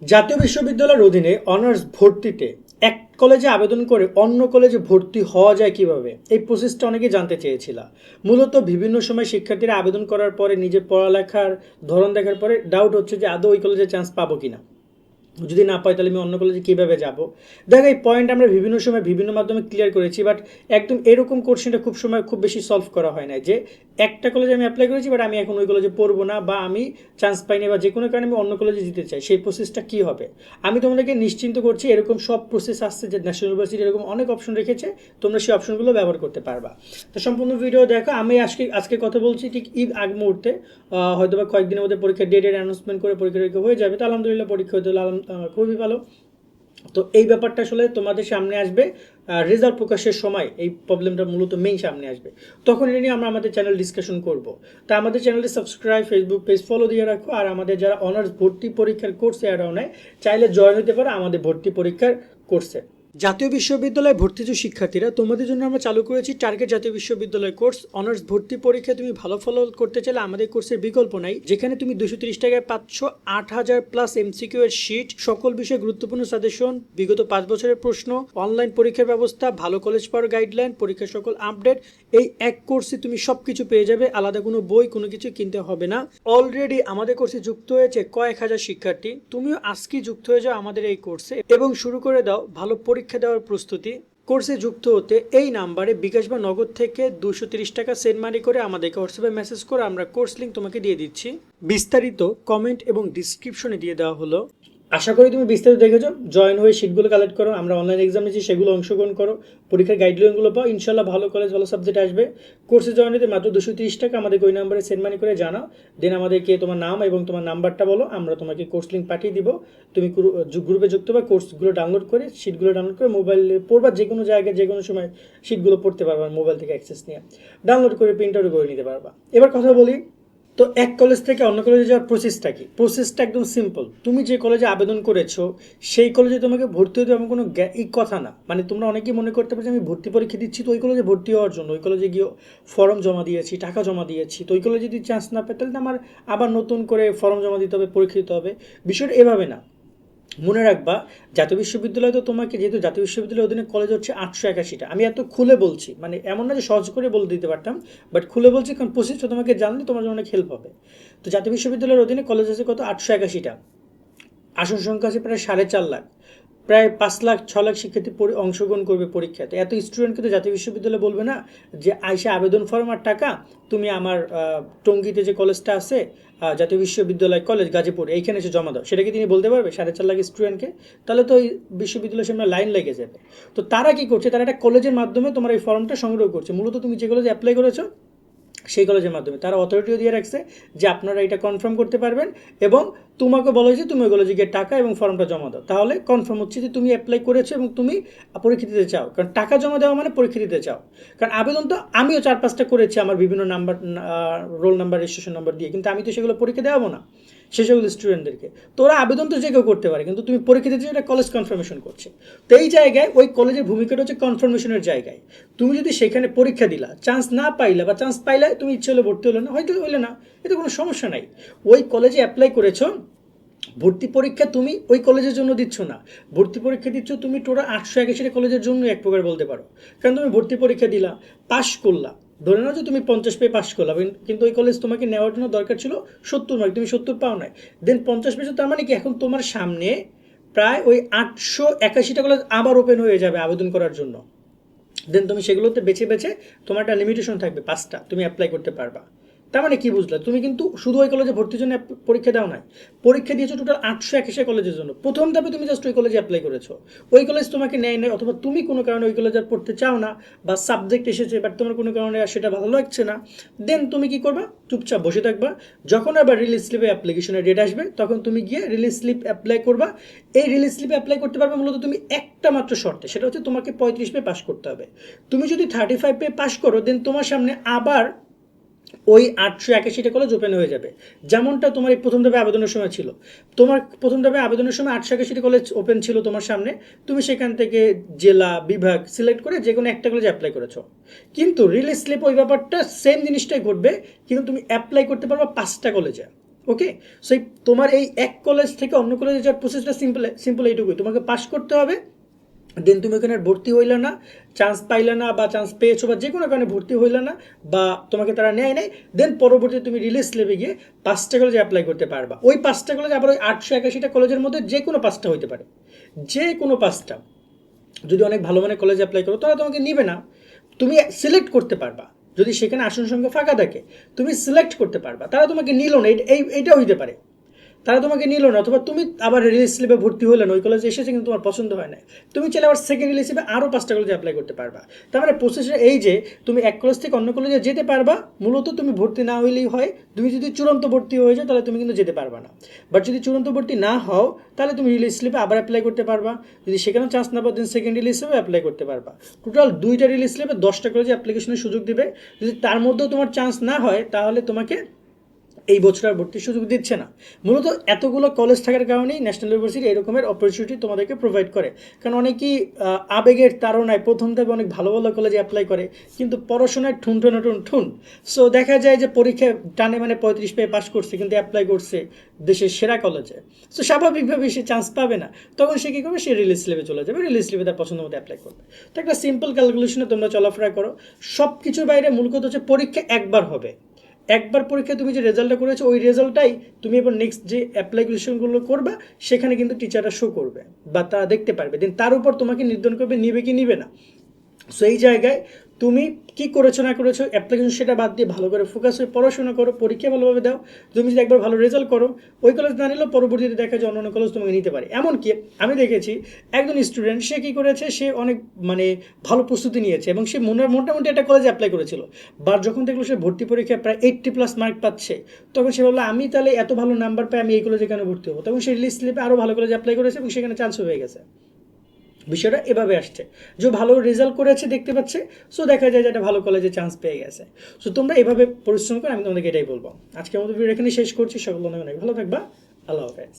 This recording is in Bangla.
জাতীয় বিশ্ববিদ্যালয়ের অধীনে অনার্স ভর্তিতে এক কলেজে আবেদন করে অন্য কলেজে ভর্তি হওয়া যায় কিভাবে, এই প্রসেসটা অনেকে জানতে চেয়েছিল। মূলত বিভিন্ন সময় শিক্ষার্থীরা আবেদন করার পরে নিজের পড়ালেখার ধরন দেখার পরে ডাউট হচ্ছে যে আদৌ ওই কলেজে চান্স পাবো কিনা, যদি না পাই তাহলে আমি অন্য কলেজে কীভাবে যাব। দেখ, এই পয়েন্ট আমরা বিভিন্ন সময় বিভিন্ন মাধ্যমে ক্লিয়ার করেছি, বাট একদম এরকম কোশ্চেনটা খুব বেশি সলভ করা হয় না যে একটা কলেজে আমি অ্যাপ্লাই করেছি বাট আমি এখন ওই কলেজে পড়বো না, বা আমি চান্স পাইনি, বা যে কোনো কারণে আমি অন্য কলেজে যেতে চাই, সেই প্রসেসটা কী হবে। আমি তোমাদেরকে নিশ্চিন্ত করছি এরকম সব প্রসেস আসছে, যে ন্যাশনাল ইউনিভার্সিটি এরকম অনেক অপশন রেখেছে, তোমরা সেই অপশনগুলো ব্যবহার করতে পারবা। তো সম্পূর্ণ ভিডিও দেখো। আমি আজকে কথা বলছি ঠিক ঈদ আগ মুহূর্তে, হয়তো বা কয়েকদিনের মধ্যে পরীক্ষার ডেটের অ্যানাউন্সমেন্ট করে পরীক্ষা হয়ে যাবে, তো আলহামদুলিল্লাহ পরীক্ষা হতে হলে খুবই ভালো। তো এই ব্যাপারটা আসলে তোমাদের সামনে আসবে রেজাল্ট প্রকাশের সময়, এই প্রবলেমটা মূলত মেইন সামনে আসবে, তখন এটা নিয়ে আমরা আমাদের চ্যানেল ডিসকাশন করব। তা আমাদের চ্যানেলটি সাবস্ক্রাইব, ফেসবুক পেজ ফলো দিয়ে রাখো। আর আমাদের যারা অনার্স ভর্তি পরীক্ষার কোর্সে অ্যাড নেয় চাইলে জয়েন হতে পারো আমাদের ভর্তি পরীক্ষার কোর্সে। জাতীয় বিশ্ববিদ্যালয়ে ভর্তিজ শিক্ষার্থীরা, তোমাদের জন্য আমরা চালু করেছি টার্গেট জাতীয় বিশ্ববিদ্যালয় কোর্স। অনার্স ভর্তি পরীক্ষায় তুমি ভালো ফল করতে চাইলে আমাদের কোর্সের বিকল্প নাই, যেখানে তুমি 230 টাকায় পাচ্ছ 8000 প্লাস এমসিকিউ এর শিট, সকল বিষয়ে গুরুত্বপূর্ণ সাজেশন, বিগত 5 বছরের প্রশ্ন, অনলাইন পরীক্ষার ব্যবস্থা, ভালো কলেজ পাওয়ার গাইডলাইন, পরীক্ষার সকল আপডেট। এই এক কোর্সে তুমি সবকিছু পেয়ে যাবে, আলাদা কোনো বই কোনো কিছু কিনতে হবে না। অলরেডি আমাদের কোর্সে যুক্ত হয়েছে কয়েক হাজার শিক্ষার্থী, তুমিও আজকেই যুক্ত হয়ে যাও আমাদের এই কোর্সে এবং শুরু করে দাও ভালো পরীক্ষা দেওয়ার প্রস্তুতি। কোর্সে যুক্ত হতে এই নাম্বারে বিকাশ বা নগদ থেকে 230 টাকা সেন্ড মানি করে আমাদেরকে হোয়াটসঅ্যাপে মেসেজ করে আমরা কোর্স লিঙ্ক তোমাকে দিয়ে দিচ্ছি। বিস্তারিত কমেন্ট এবং ডিসক্রিপশনে দিয়ে দেওয়া হলো। আশা করি তুমি বিস্তারিত দেখেছো। জয়েন হয়ে শিটগুলো কালেক্ট করো, আমরা অনলাইন এক্সাম নিচ্ছি সেগুলো অংশগ্রহণ করো, পরীক্ষার গাইডলাইনগুলো পাও, ইনশাল্লাহ ভালো কলেজ ভালো সাবজেক্ট আসবে। কোর্সে জয়েন হতে মাত্র 230 টাকা আমাদেরকে ওই নাম্বারে সেন্ড মানি করে জানাও, দেন আমাদেরকে তোমার নাম এবং তোমার নাম্বারটা বলো, আমরা তোমাকে কোর্স লিঙ্ক পাঠিয়ে দিব। তুমি গ্রুপে যুক্ত হবে, কোর্সগুলো ডাউনলোড করে শিটগুলো ডাউনলোড করে মোবাইলে পড়বা, যে কোনো জায়গায় যে কোনো সময় শিটগুলো পড়তে পারবা, মোবাইল থেকে অ্যাক্সেস নিয়ে ডাউনলোড করে প্রিন্ট আউট করে নিতে পারবা। এবার কথা বলি, তো এক কলেজ থেকে অন্য কলেজে যাওয়ার প্রসেসটা কি। প্রসেসটা একদম সিম্পল। তুমি যে কলেজে আবেদন করেছো সেই কলেজে তোমাকে ভর্তি হতে এমন কোনো এই কথা না। মানে তোমরা অনেকেই মনে করতে পারছো আমি ভর্তি পরীক্ষা দিচ্ছি তো ওই কলেজে ভর্তি হওয়ার জন্য, ওই কলেজে গিয়ে ফর্ম জমা দিয়েছি, টাকা জমা দিয়েছি, তো ওই কলেজে যদি চান্স না পাই তাহলে আমার আবার নতুন করে ফর্ম জমা দিতে হবে, পরীক্ষা দিতে হবে। বিষয়টা এভাবে না। মনে রাখবা, জাতীয় বিশ্ববিদ্যালয় তো তোমাকে, যেহেতু জাতীয় বিশ্ববিদ্যালয়ের অধীনে কলেজ হচ্ছে 881টা, আমি এত খুলে বলছি, মানে এমন না যে সহজ করে বলে দিতে পারতাম, বাট খুলে বলছি কারণ প্রসেসটা তোমাকে জানলে তোমার জন্য অনেক হেল্প হবে। তো জাতীয় বিশ্ববিদ্যালয়ের অধীনে কলেজ আছে কত, 881টা। আসন সংখ্যা আছে প্রায় 4.5 লাখ, প্রায় 5 লাখ 6 লাখ শিক্ষার্থী অংশগ্রহণ করবে পরীক্ষায়। তো এত স্টুডেন্টকে তো জাতীয় বিশ্ববিদ্যালয় বলবে না যে আইসা আবেদন ফর্ম আর টাকা, তুমি আমার টঙ্গীতে যে কলেজটা আছে জাতীয় বিশ্ববিদ্যালয় কলেজ গাজীপুর, এইখানে এসে জমা দাও। সেটা কি তিনি বলতে পারবে 4.5 লাখ স্টুডেন্টকে? তাহলে তো ওই বিশ্ববিদ্যালয়ের সামনে লাইন লেগে যাবে। তো তারা কি করছে, তারা একটা কলেজের মাধ্যমে তোমার এই ফর্মটা সংগ্রহ করছে। মূলত তুমি যে কলেজে অ্যাপ্লাই করেছো সেই কলেজের মাধ্যমে তারা অথরিটিও দিয়ে রাখছে যে আপনারা এটা কনফার্ম করতে পারবেন, এবং তোমাকে বলা হয়েছে তুমি ওই কলেজে গিয়ে টাকা এবং ফর্মটা জমা দাও, তাহলে কনফার্ম হচ্ছে যে তুমি অ্যাপ্লাই করেছো এবং তুমি পরীক্ষা দিতে চাও। কারণ টাকা জমা দেওয়া মানে পরীক্ষা দিতে চাও। কারণ আবেদন তো আমিও 4-5টা করেছি আমার বিভিন্ন number, roll number, registration number দিয়ে, কিন্তু আমি তো সেগুলো পরীক্ষা দেওয়াবো না সে সকল স্টুডেন্টদেরকে। তো ওরা আবেদন তো যে কেউ করতে পারে, কিন্তু তুমি পরীক্ষা দিতে এটা কলেজ কনফার্মেশন করছে। তো এই জায়গায় ওই কলেজের ভূমিকাটা হচ্ছে কনফার্মেশনের জায়গায়। তুমি যদি সেখানে পরীক্ষা দিলা, চান্স না পাইলা, বা চান্স পাইলে তুমি ইচ্ছে হলে ভর্তি হলে না, হয়তো হইলে না, এতে কোনো সমস্যা নাই। ওই কলেজে অ্যাপ্লাই করেছো, ভর্তি পরীক্ষা তুমি ওই কলেজের জন্য দিচ্ছ না, ভর্তি পরীক্ষা দিচ্ছ তুমি টোটাল 881টা কলেজের জন্য এক প্রকার বলতে পারো। কারণ তুমি ভর্তি পরীক্ষা দিলা, পাশ করলা, ধরে নাও যে তুমি 50 পেয়ে পাশ করলা, কিন্তু ওই কলেজ তোমাকে নেওয়ার জন্য দরকার ছিল 70 মার্ক, তুমি 70 পাও নাই, দেন 50 পেয়েছো, তার মানে কি এখন তোমার সামনে প্রায় ওই 881টা কলেজ আবার ওপেন হয়ে যাবে আবেদন করার জন্য। দেন তুমি সেগুলোতে বেছে বেছে, তোমার একটা লিমিটেশন থাকবে 5টা, তুমি অ্যাপ্লাই করতে পারবা। তার মানে কি বুঝলে, তুমি কিন্তু শুধু ওই কলেজে ভর্তির জন্য পরীক্ষা দাও নাই, পরীক্ষা দিয়েছো টোটাল 881 কলেজের জন্য। প্রথম ধাপে তুমি জাস্ট ওই কলেজে অ্যাপ্লাই করেছো, ওই কলেজ তোমাকে নেয় নাই, অথবা তুমি কোনো কারণে ওই কলেজে আর পড়তে চাও না, বা সাবজেক্ট এসেছে বাট তোমার কোনো কারণে আর সেটা ভালো লাগছে না, দেন তুমি কি করবা, চুপচাপ বসে থাকবা। যখন আবার রিলিজ স্লিপে অ্যাপ্লিকেশনের ডেট আসবে তখন তুমি গিয়ে রিলিজ স্লিপ অ্যাপ্লাই করবা। এই রিলিজ স্লিপে অ্যাপ্লাই করতে পারবে মূলত তুমি একটা মাত্র শর্তে, সেটা হচ্ছে তোমাকে 35 পেয়ে পাস করতে হবে। তুমি যদি 35 পেয়ে পাস করো, দেন তোমার সামনে আবার ওই 881টা কলেজ ওপেন হয়ে যাবে, যেমনটা তোমার এই প্রথম ধাপে আবেদনের সময় ছিল। তোমার প্রথম ধাপে আবেদনের সময় 881টা কলেজ ওপেন ছিল তোমার সামনে, তুমি সেখান থেকে জেলা বিভাগ সিলেক্ট করে যে কোনো একটা কলেজে অ্যাপ্লাই করেছো। কিন্তু রিলিজ স্লিপ ওই ব্যাপারটা সেম জিনিসটাই ঘটবে, কিন্তু তুমি অ্যাপ্লাই করতে পারবা 5টা কলেজে। ওকে, সো তোমার এই এক কলেজ থেকে অন্য কলেজে যাওয়ার প্রসেসটা সিম্পল এইটুকুই, তোমাকে পাস করতে হবে, দেন তুমি ওখানে ভর্তি হইলে না, চান্স পাইলে না, বা চান্স পেয়েছো বা যে কোনো কারণে ভর্তি হইলে না, বা তোমাকে তারা নেয় নাই, দেন পরবর্তীতে তুমি রিলিজ স্লেবে গিয়ে 5টা কলেজে অ্যাপ্লাই করতে পারবা। ওই 5টা কলেজ আবার ওই 881টা কলেজের মধ্যে যে কোনো 5টা হইতে পারে, যে কোনো 5টা। যদি অনেক ভালো মানের কলেজে অ্যাপ্লাই করো তারা তোমাকে নিবে না, তুমি সিলেক্ট করতে পারবা, যদি সেখানে আসন সংখ্যা ফাঁকা থাকে তুমি সিলেক্ট করতে পারবা, তারা তোমাকে নিল না, এইটাও হইতে পারে, তারা তোমাকে নিল না, অথবা তুমি আবার রিলিজ স্লিপে ভর্তি হলে না, ওই কলেজে এসেছে কিন্তু তোমার পছন্দ হয় না, তুমি চাইলে আবার সেকেন্ড রিলিজ স্লিপে আরও 5টা কলেজে অ্যাপ্লাই করতে পারবা। তার মানে প্রসেসটা এই যে তুমি এক কলেজ থেকে অন্য কলেজে যেতে পারবা, মূলত তুমি ভর্তি না হইলেই হয়, তুমি যদি চূড়ান্ত ভর্তি হয়ে যাও তাহলে তুমি কিন্তু যেতে পারবা না, বাট যদি চূড়ান্ত ভর্তি না হও তাহলে তুমি রিলিজ স্লিপে আবার অ্যাপ্লাই করতে পারবা, যদি সেখানেও চান্স না পাও দেন সেকেন্ড রিলিজ স্লিপে অ্যাপ্লাই করতে পারবা। টোটাল 2টা রিলিজ স্লিপে 10টা কলেজে অ্যাপ্লিকেশনের সুযোগ দিবে, যদি তার মধ্যেও তোমার চান্স না হয় তাহলে তোমাকে এই বছর আর ভর্তির সুযোগ দিচ্ছে না। মূলত এতগুলো কলেজ থাকার কারণেই ন্যাশনাল ইউনিভার্সিটি এরকমের অপরচুনিটি তোমাদেরকে প্রোভাইড করে, কারণ অনেকেই আবেগের তাড়নায় প্রথম থেকে অনেক ভালো ভালো কলেজে অ্যাপ্লাই করে, কিন্তু পড়াশোনায় ঠুন। সো দেখা যায় যে পরীক্ষায় টানে মানে 35 পেয়ে পাস করছে, কিন্তু অ্যাপ্লাই করছে দেশের সেরা কলেজে, সো স্বাভাবিকভাবে সে চান্স পাবে না, তখন সে কী করবে, সে রিলিজ স্লিপে চলে যাবে, রিলিজ স্লিপে তার পছন্দ মতো অ্যাপ্লাই করবে। তো একটা সিম্পল ক্যালকুলেশনে তোমরা চলাফেরা করো, সব কিছুর বাইরে মূল কথা হচ্ছে পরীক্ষা একবার হবে, একবার পরীক্ষায় তুমি যে রেজাল্টটা করেছো ওই রেজাল্টটাই তুমি এবার নেক্সট যে অ্যাপ্লিকেশনগুলো করবা সেখানে কিন্তু টিচাররা শো করবে বা তারা দেখতে পারবে, দেন তার উপর তোমাকে নির্ধারণ করবে নিবে কি নিবে না। সো এই জায়গায় তুমি কি করেছো না করেছো অ্যাপ্লিকেশন সেটা বাদ দিয়ে ভালো করে ফোকাস হয়ে পড়াশোনা করো, পরীক্ষা ভালোভাবে দাও, তুমি যদি একবার ভালো রেজাল্ট করো ওই কলেজ না নিলেও পরবর্তীতে দেখা যায় অন্য কলেজ তোমাকে নিতে পারে। এমনকি আমি দেখেছি একজন স্টুডেন্ট সে কী করেছে, সে অনেক মানে ভালো প্রস্তুতি নিয়েছে এবং সে মোটামুটি একটা কলেজে অ্যাপ্লাই করেছিল, বাট যখন দেখলো সে ভর্তি পরীক্ষায় প্রায় 80+ মার্ক পাচ্ছে, তখন সে ভাবলো আমি তাহলে এত ভালো নাম্বার পাই আমি এই কলেজে কেন ভর্তি হবো, তখন সে রিলিজ স্লিপে আরও ভালো কলেজে অ্যাপ্লাই করেছে এবং সেখানে চান্স হয়ে গেছে। বিষয়টা এভাবে আসছে, যে ভালো রেজাল্ট করেছে দেখতে পাচ্ছে, সো দেখা যায় যে একটা ভালো কলেজে চান্স পেয়ে গেছে। সো তোমরা এভাবে পরিশ্রম করো, আমি তোমাদেরকে এটাই বলবো। আজকের মতো ভিডিও এখানে শেষ করছি, সকল অনেক ভালো থাকবা, আল্লাহ হাফেজ।